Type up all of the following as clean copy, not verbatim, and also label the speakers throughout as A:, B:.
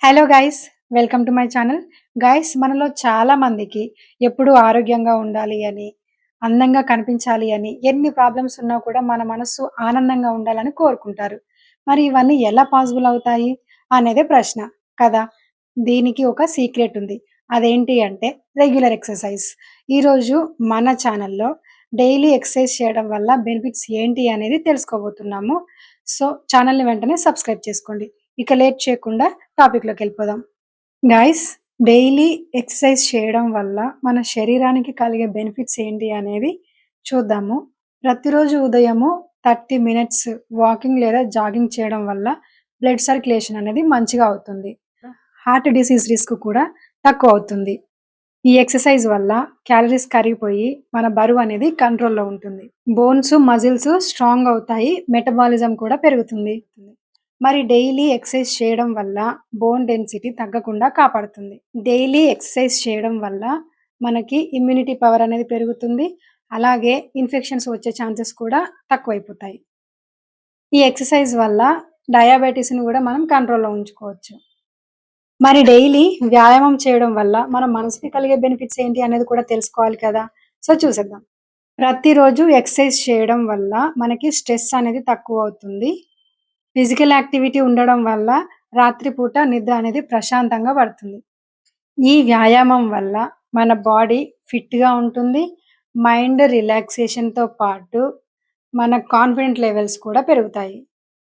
A: Hello guys, welcome to my channel. Guys, మనలో చాలా మందికి ఎప్పుడూ ఆరోగ్యంగా ఉండాలి అని, అందంగా కనిపించాలి అని, ఎన్ని ప్రాబ్లమ్స్ ఉన్నా కూడా మన మనసు ఆనందంగా ఉండాలని కోరుకుంటారు. మరి ఇవన్నీ ఎలా పాసిబుల్ అవుతాయి అనేదే ప్రశ్న కదా. దీనికి ఒక సీక్రెట్ ఉంది. అదేంటి అంటే రెగ్యులర్ ఎక్సర్సైజ్. ఈరోజు మన ఛానల్లో డైలీ ఎక్సర్సైజ్ చేయడం వల్ల బెనిఫిట్స్ ఏంటి అనేది తెలుసుకోబోతున్నాము. సో ఛానల్ని వెంటనే సబ్స్క్రైబ్ చేసుకోండి. ఇక లేట్ చేయకుండా టాపిక్‌లోకి వెళ్ళిపోదాం. గైస్, డైలీ ఎక్సర్సైజ్ చేయడం వల్ల మన శరీరానికి కలిగే బెనిఫిట్స్ ఏంటి అనేది చూద్దాము. ప్రతిరోజు ఉదయము 30 మినిట్స్ వాకింగ్ లేదా జాగింగ్ చేయడం వల్ల బ్లడ్ సర్క్యులేషన్ అనేది మంచిగా అవుతుంది. హార్ట్ డిసీజ్ రిస్క్ కూడా తక్కువ అవుతుంది. ఈ ఎక్సర్సైజ్ వల్ల క్యాలరీస్ కరిగిపోయి మన బరువు అనేది కంట్రోల్‌లో ఉంటుంది. బోన్స్, మజిల్స్ స్ట్రాంగ్ అవుతాయి. మెటబాలిజం కూడా పెరుగుతుంది. మరి డైలీ ఎక్సర్సైజ్ చేయడం వల్ల బోన్ డెన్సిటీ తగ్గకుండా కాపాడుతుంది. డైలీ ఎక్సర్సైజ్ చేయడం వల్ల మనకి ఇమ్యూనిటీ పవర్ అనేది పెరుగుతుంది. అలాగే ఇన్ఫెక్షన్స్ వచ్చే ఛాన్సెస్ కూడా తక్కువైపోతాయి. ఈ ఎక్సర్సైజ్ వల్ల డయాబెటీస్‌ని కూడా మనం కంట్రోల్‌లో ఉంచుకోవచ్చు. మరి డైలీ వ్యాయామం చేయడం వల్ల మన మనసుకి కలిగే బెనిఫిట్స్ ఏంటి అనేది కూడా తెలుసుకోవాలి కదా. సో చూసేద్దాం. ప్రతిరోజు ఎక్సర్సైజ్ చేయడం వల్ల మనకి స్ట్రెస్ అనేది తక్కువ అవుతుంది. ఫిజికల్ యాక్టివిటీ ఉండడం వల్ల రాత్రిపూట నిద్ర అనేది ప్రశాంతంగా పడుతుంది. ఈ వ్యాయామం వల్ల మన బాడీ ఫిట్‌గా ఉంటుంది. మైండ్ రిలాక్సేషన్‌తో పాటు మన కాన్ఫిడెంట్ లెవెల్స్ కూడా పెరుగుతాయి.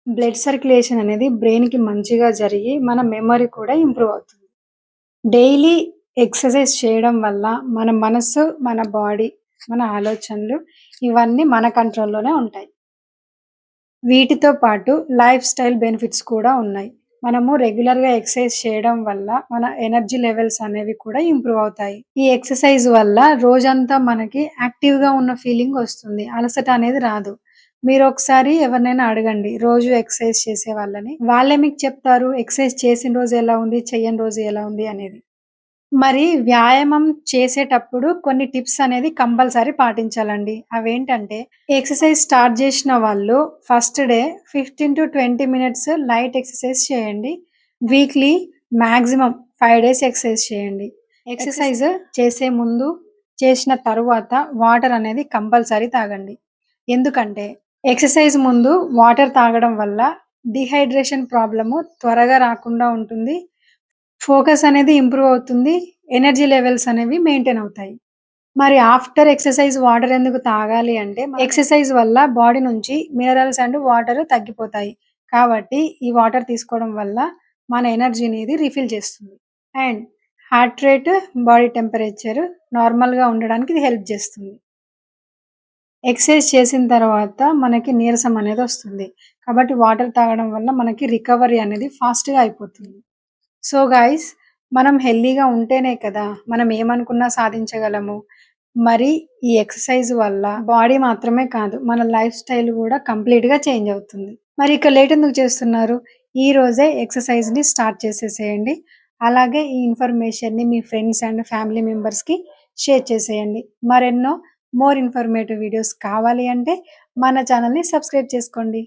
A: బ్లడ్ సర్క్యులేషన్ అనేది బ్రెయిన్‌కి మంచిగా జరిగి మన మెమరీ కూడా ఇంప్రూవ్ అవుతుంది. డైలీ ఎక్సర్సైజ్ చేయడం వల్ల మన మనసు, మన బాడీ, మన ఆలోచనలు ఇవన్నీ మన కంట్రోల్‌లోనే ఉంటాయి. వీటితో పాటు లైఫ్ స్టైల్ బెనిఫిట్స్ కూడా ఉన్నాయి. మనము రెగ్యులర్‌గా ఎక్సర్సైజ్ చేయడం వల్ల మన ఎనర్జీ లెవెల్స్ అనేవి కూడా ఇంప్రూవ్ అవుతాయి. ఈ ఎక్సర్సైజ్ వల్ల రోజంతా మనకి యాక్టివ్‌గా ఉన్న ఫీలింగ్ వస్తుంది. అలసట అనేది రాదు. మీరొకసారి ఎవరినైనా అడగండి రోజు ఎక్సర్సైజ్ చేసే వాళ్ళని. వాళ్ళే మీకు చెప్తారు ఎక్సర్సైజ్ చేసిన రోజు ఎలా ఉంది, చెయ్యని రోజు ఎలా ఉంది అనేది. మరి వ్యాయామం చేసేటప్పుడు కొన్ని టిప్స్ అనేది కంపల్సరీ పాటించాలండి. అవేంటంటే ఎక్సర్సైజ్ స్టార్ట్ చేసిన వాళ్ళు first day 15-20 minutes light exercise చేయండి. వీక్లీ మాక్సిమం 5 డేస్ ఎక్సర్సైజ్ చేయండి. ఎక్సర్సైజ్ చేసే ముందు, చేసిన తరువాత వాటర్ అనేది కంపల్సరీ తాగండి. ఎందుకంటే ఎక్సర్సైజ్ ముందు వాటర్ తాగడం వల్ల డీహైడ్రేషన్ ప్రాబ్లము త్వరగా రాకుండా ఉంటుంది. ఫోకస్ అనేది ఇంప్రూవ్ అవుతుంది. ఎనర్జీ లెవెల్స్ అనేవి మెయింటైన్ అవుతాయి. మరి ఆఫ్టర్ ఎక్సర్సైజ్ వాటర్ ఎందుకు తాగాలి అంటే ఎక్సర్సైజ్ వల్ల బాడీ నుంచి మినరల్స్ అండ్ వాటర్ తగ్గిపోతాయి. కాబట్టి ఈ వాటర్ తీసుకోవడం వల్ల మన ఎనర్జీ అనేది రిఫిల్ చేస్తుంది. And heart rate, body temperature నార్మల్‌గా ఉండడానికి ఇది హెల్ప్ చేస్తుంది. ఎక్సర్సైజ్ చేసిన తర్వాత మనకి నీరసం అనేది వస్తుంది. కాబట్టి వాటర్ తాగడం వల్ల మనకి రికవరీ అనేది ఫాస్ట్‌గా అయిపోతుంది. సో గైస్, మనం హెల్తీగా ఉంటేనే కదా మనం ఏమనుకున్నా సాధించగలము. మరి ఈ ఎక్సర్సైజ్ వల్ల బాడీ మాత్రమే కాదు మన లైఫ్ స్టైల్ కూడా కంప్లీట్‌గా చేంజ్ అవుతుంది. మరి ఇక లేట్ ఎందుకు చేస్తున్నారు? ఈ రోజే ఎక్సర్సైజ్‌ని స్టార్ట్ చేసేసేయండి. అలాగే ఈ ఇన్ఫర్మేషన్‌ని మీ ఫ్రెండ్స్ అండ్ ఫ్యామిలీ మెంబర్స్‌కి షేర్ చేసేయండి. మరెన్నో మోర్ ఇన్ఫర్మేటివ్ వీడియోస్ కావాలి అంటే మన ఛానల్‌ని సబ్స్క్రైబ్ చేసుకోండి.